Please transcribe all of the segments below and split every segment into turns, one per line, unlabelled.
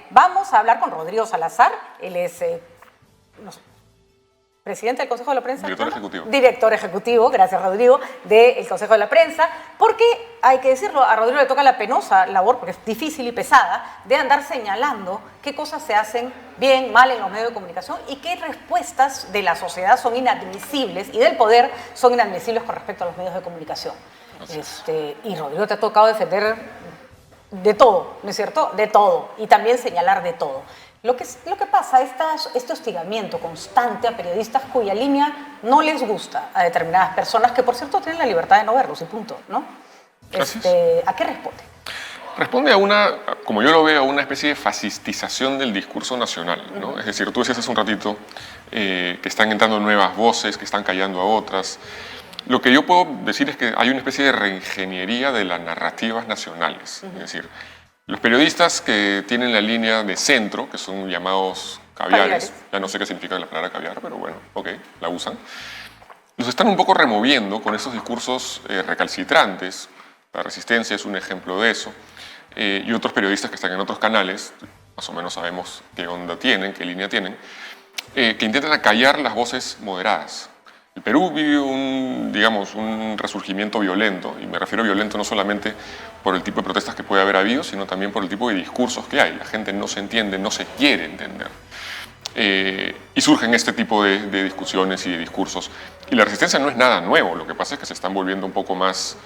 vamos a hablar con Rodrigo Salazar. Él es presidente del Consejo de la Prensa.
Director ejecutivo.
Director ejecutivo, gracias Rodrigo, del Consejo de la Prensa, porque hay que decirlo, a Rodrigo le toca la penosa labor, porque es difícil y pesada, de andar señalando qué cosas se hacen bien, mal en los medios de comunicación y qué respuestas de la sociedad son inadmisibles y del poder son inadmisibles con respecto a los medios de comunicación. Y Rodrigo te ha tocado defender de todo, ¿no es cierto? De todo, y también señalar de todo. Lo que pasa, este hostigamiento constante a periodistas cuya línea no les gusta a determinadas personas, que por cierto tienen la libertad de no verlos y punto, ¿no? ¿A qué responde?
Responde a una, como yo lo veo, a una especie de fascistización del discurso nacional, ¿no? Es decir, tú decías hace un ratito que están entrando nuevas voces, que están callando a otras. Lo que yo puedo decir es que hay una especie de reingeniería de las narrativas nacionales, es decir, los periodistas que tienen la línea de centro, que son llamados caviares, ya no sé qué significa la palabra caviar, pero bueno, ok, la usan, los están un poco removiendo con esos discursos recalcitrantes. La Resistencia es un ejemplo de eso, y otros periodistas que están en otros canales, más o menos sabemos qué onda tienen, qué línea tienen, que intentan acallar las voces moderadas. El Perú vive un resurgimiento violento, y me refiero a violento no solamente por el tipo de protestas que puede haber habido, sino también por el tipo de discursos que hay. La gente no se entiende, no se quiere entender. Y surgen este tipo de discusiones y de discursos. Y la Resistencia no es nada nuevo, lo que pasa es que se están volviendo un poco más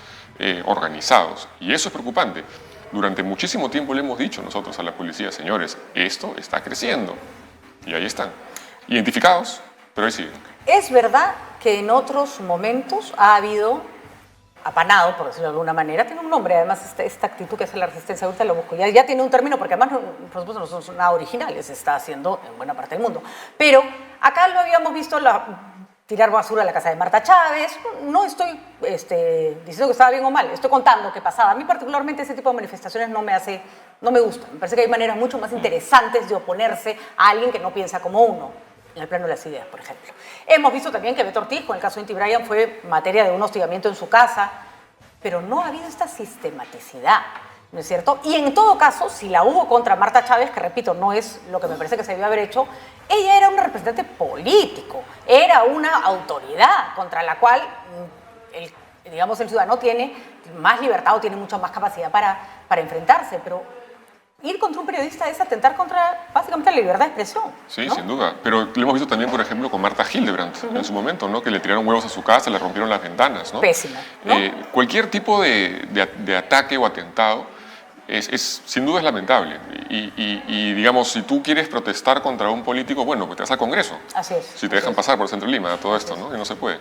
organizados. Y eso es preocupante. Durante muchísimo tiempo le hemos dicho nosotros a la policía, señores, esto está creciendo. Y ahí están, identificados, pero ahí siguen.
Es verdad que en otros momentos ha habido apanado, por decirlo de alguna manera, tiene un nombre, además esta actitud que hace la Resistencia, ahorita lo busco, ya tiene un término, porque además, por supuesto, no son nada originales, se está haciendo en buena parte del mundo. Pero acá lo habíamos visto tirar basura a la casa de Marta Chávez. No estoy diciendo que estaba bien o mal, estoy contando qué pasaba. A mí particularmente ese tipo de manifestaciones no me gustan. Me parece que hay maneras mucho más interesantes de oponerse a alguien que no piensa como uno, en el plano de las ideas, por ejemplo. Hemos visto también que Beto Ortiz, con el caso de Inti Bryan, fue materia de un hostigamiento en su casa, pero no ha habido esta sistematicidad, ¿no es cierto? Y en todo caso, si la hubo contra Marta Chávez, que repito, no es lo que me parece que se debió haber hecho, ella era un representante político, era una autoridad contra la cual el ciudadano tiene más libertad o tiene mucha más capacidad para enfrentarse, pero ir contra un periodista es atentar contra, básicamente, la libertad de expresión.
Sí,
¿no?
Sin duda. Pero lo hemos visto también, por ejemplo, con Marta Hildebrandt en su momento, ¿no? Que le tiraron huevos a su casa, le rompieron las ventanas, ¿no?
Pésimo, ¿no?
Cualquier tipo de ataque o atentado sin duda es lamentable. Y, digamos, si tú quieres protestar contra un político, bueno, pues te vas al Congreso.
Así es.
Si te dejan pasar por el centro de Lima, todo esto, ¿no? Que no se puede.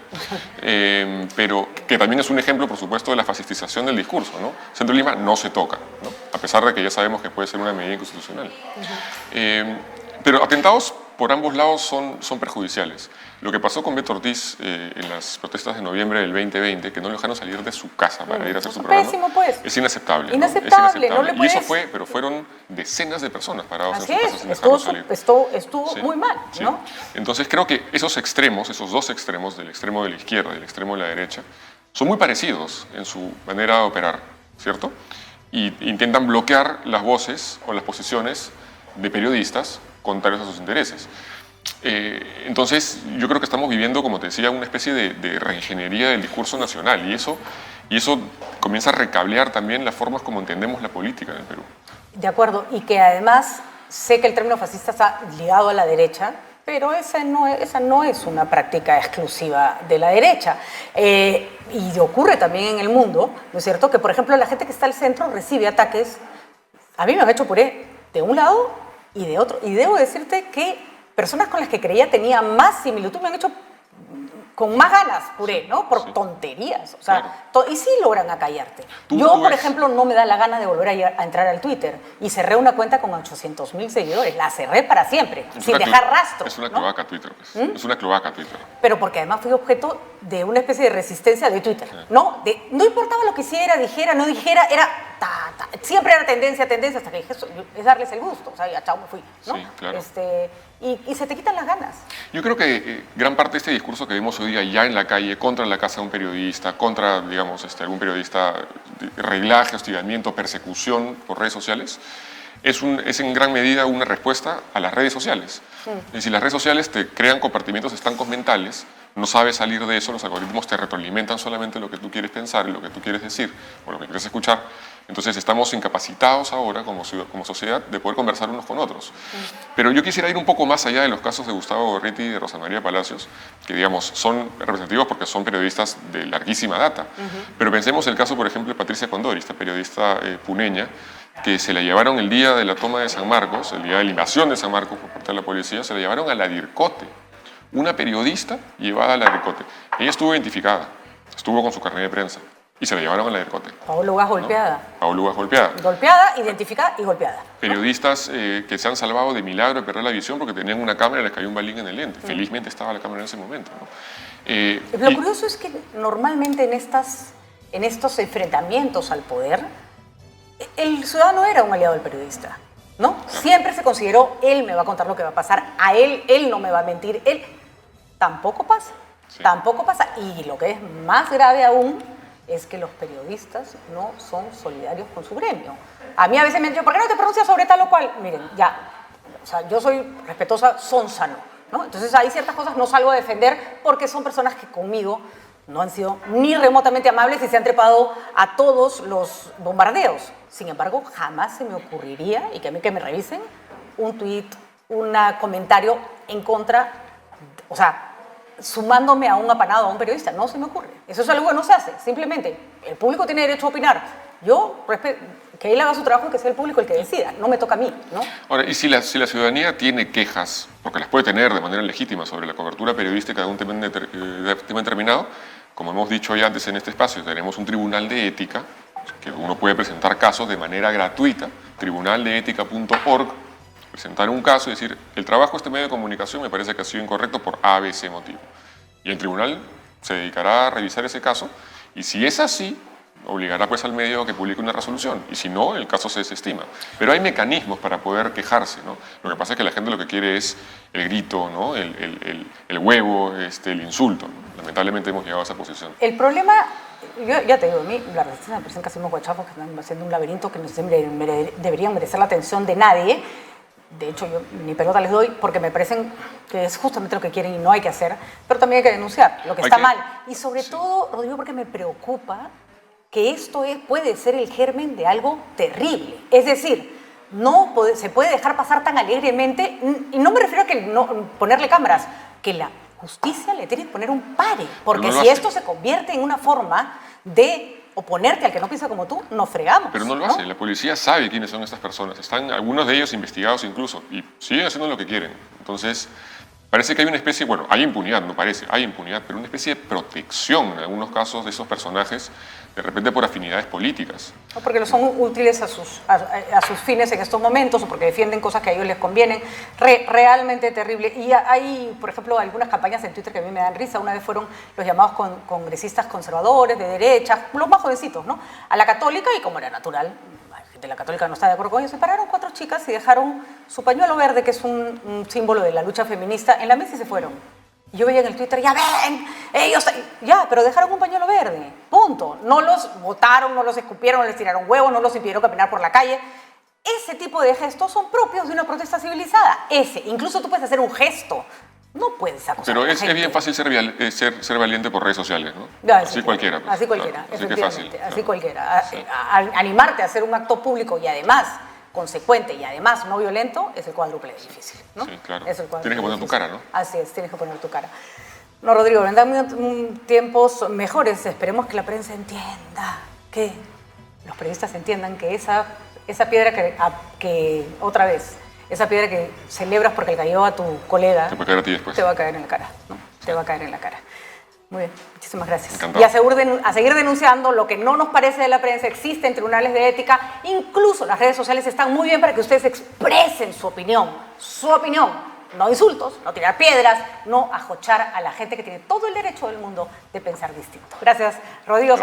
Pero que también es un ejemplo, por supuesto, de la fascistización del discurso, ¿no? El centro de Lima no se toca, ¿no? A pesar de que ya sabemos que puede ser una medida inconstitucional. Pero atentados por ambos lados son perjudiciales. Lo que pasó con Beto Ortiz en las protestas de noviembre del 2020, que no lo dejaron salir de su casa para ir a hacer su programa,
pésimo, pues.
es inaceptable.
Inaceptable, ¿no?
Y eso fue, pero fueron decenas de personas paradas
Así
en su casa sin dejarlo salir.
Estuvo muy mal,
Sí.
¿no?
Entonces creo que esos dos extremos, del extremo de la izquierda y del extremo de la derecha, son muy parecidos en su manera de operar, ¿cierto? Y intentan bloquear las voces o las posiciones de periodistas contrarios a sus intereses. Entonces, yo creo que estamos viviendo, como te decía, una especie de reingeniería del discurso nacional, y eso comienza a recablear también las formas como entendemos la política en el Perú.
De acuerdo, y que además sé que el término fascista está ligado a la derecha, pero esa no es una práctica exclusiva de la derecha. Y ocurre también en el mundo, ¿no es cierto?, que por ejemplo la gente que está al centro recibe ataques. A mí me han hecho puré de un lado y de otro, y debo decirte que personas con las que creía tenía más similitud me han hecho con más ganas puré, ¿no? Por tonterías, o sea, y sí logran acallarte. Yo, por ejemplo, no me da la gana de volver a entrar al Twitter, y cerré una cuenta con 800,000 seguidores, la cerré para siempre, sin dejar rastro.
Es una cloaca Twitter, pues. Es una cloaca Twitter.
Pero porque además fui objeto de una especie de resistencia de Twitter, ¿no? No importaba lo que hiciera, dijera, no dijera, era siempre era tendencia, hasta que dije, es darles el gusto, o sea, ya chao, me fui, ¿no?
Sí, claro.
Y se te quitan las ganas.
Yo creo que gran parte de este discurso que vemos hoy día ya en la calle, contra la casa de un periodista, contra, digamos, algún periodista, reglaje, hostigamiento, persecución por redes sociales, es en gran medida una respuesta a las redes sociales. Es decir, las redes sociales te crean compartimientos estancos mentales, no sabes salir de eso, los algoritmos te retroalimentan solamente lo que tú quieres pensar y lo que tú quieres decir o lo que quieres escuchar. Entonces estamos incapacitados ahora como sociedad de poder conversar unos con otros. Pero yo quisiera ir un poco más allá de los casos de Gustavo Gorriti y de Rosa María Palacios, que digamos son representativos porque son periodistas de larguísima data. Pero pensemos el caso, por ejemplo, de Patricia Condori, esta periodista puneña, que se la llevaron el día de la toma de San Marcos, el día de la invasión de San Marcos por parte de la policía, se la llevaron a la DIRCOTE. Una periodista llevada a la DIRCOTE. Ella estuvo identificada, estuvo con su carnet de prensa y se la llevaron a la DIRCOTE.
Paola Ugaz golpeada.
¿No? Paola Ugaz golpeada.
Golpeada, identificada y golpeada.
Periodistas que se han salvado de milagro de perder la visión porque tenían una cámara y les cayó un balín en el lente. Felizmente estaba la cámara en ese momento. ¿No?
Lo curioso es que normalmente en estos enfrentamientos al poder, el ciudadano era un aliado del periodista, ¿no? Siempre se consideró, él me va a contar lo que va a pasar, a él no me va a mentir, él. Tampoco pasa, tampoco pasa. Y lo que es más grave aún es que los periodistas no son solidarios con su gremio. A mí a veces me han dicho, ¿por qué no te pronuncias sobre tal o cual? Miren, ya, o sea, yo soy respetuosa, son sano, ¿no? Entonces hay ciertas cosas no salgo a defender porque son personas que conmigo no han sido ni remotamente amables y se han trepado a todos los bombardeos. Sin embargo, jamás se me ocurriría, y que a mí que me revisen, un tuit, un comentario en contra, o sea, sumándome a un apanado, a un periodista. No se me ocurre. Eso es algo que no se hace. Simplemente, el público tiene derecho a opinar. Yo respeto, que él haga su trabajo y que sea el público el que decida. No me toca a mí, ¿no?
Ahora, y si la ciudadanía tiene quejas, porque las puede tener de manera legítima sobre la cobertura periodística de un tema determinado, como hemos dicho ya antes en este espacio, tenemos un tribunal de ética, que uno puede presentar casos de manera gratuita, tribunaldeética.org, presentar un caso y decir, el trabajo de este medio de comunicación me parece que ha sido incorrecto por A, B, C motivo. Y el tribunal se dedicará a revisar ese caso y si es así, obligará pues al medio a que publique una resolución y si no, el caso se desestima. Pero hay mecanismos para poder quejarse, ¿no? Lo que pasa es que la gente lo que quiere es el grito, ¿no? el huevo, el insulto, ¿no? Lamentablemente hemos llegado a esa posición.
El problema, yo ya te digo, a mí la resistencia me parecen casi unos guachafos que están haciendo un laberinto que no deberían merecer la atención de nadie. De hecho, yo ni pelota les doy porque me parecen que es justamente lo que quieren y no hay que hacer, pero también hay que denunciar lo que está mal. Y sobre todo, Rodrigo, porque me preocupa que esto puede ser el germen de algo terrible. Es decir, se puede dejar pasar tan alegremente, y no me refiero a que ponerle cámaras, que la justicia le tiene que poner un pare, porque si esto se convierte en una forma de oponerte al que no piensa como tú, nos fregamos.
Pero no lo hace, la policía sabe quiénes son estas personas, están algunos de ellos investigados incluso, y siguen haciendo lo que quieren. Entonces, parece que hay una especie, bueno, hay impunidad, no parece, hay impunidad, pero una especie de protección en algunos casos de esos personajes, de repente por afinidades políticas.
No, porque son útiles a sus fines en estos momentos o porque defienden cosas que a ellos les convienen. Realmente terrible. Y hay, por ejemplo, algunas campañas en Twitter que a mí me dan risa. Una vez fueron los llamados congresistas conservadores, de derecha, los más jovencitos, ¿no? A la católica y como era natural, la gente de la católica no está de acuerdo con ellos, se pararon 4 chicas y dejaron su pañuelo verde, que es un símbolo de la lucha feminista, en la mesa y se fueron. Y yo veía en el Twitter, ya ven, ellos, ya, pero dejaron un pañuelo verde, punto. No los botaron, no los escupieron, no les tiraron huevos, no los impidieron caminar por la calle. Ese tipo de gestos son propios de una protesta civilizada. Incluso tú puedes hacer un gesto, no puedes acusar.
Pero
a la
es
gente.
bien fácil ser valiente por redes sociales, ¿no?
Ya,
así cualquiera. Pues,
así cualquiera,
claro, así que fácil.
Así cualquiera. Sí. Animarte a hacer un acto público y además consecuente y además no violento es el cuádruple difícil, ¿no?
Sí, claro.
Es el
tienes que poner tu cara, ¿no?
Así es, tienes que poner tu cara. No, Rodrigo, vendrán tiempos mejores. Esperemos que la prensa entienda, que los periodistas entiendan que esa piedra que otra vez, esa piedra que celebras porque le cayó a tu colega,
te va a caer a ti después.
Te va a caer en la cara, ¿no? Sí. Te va a caer en la cara. Muy bien, muchísimas gracias.
Encantado.
Y a seguir denunciando lo que no nos parece de la prensa. Existen tribunales de ética, incluso las redes sociales están muy bien para que ustedes expresen su opinión. No insultos, no tirar piedras, no ajochar a la gente que tiene todo el derecho del mundo de pensar distinto. Gracias, Rodrigo.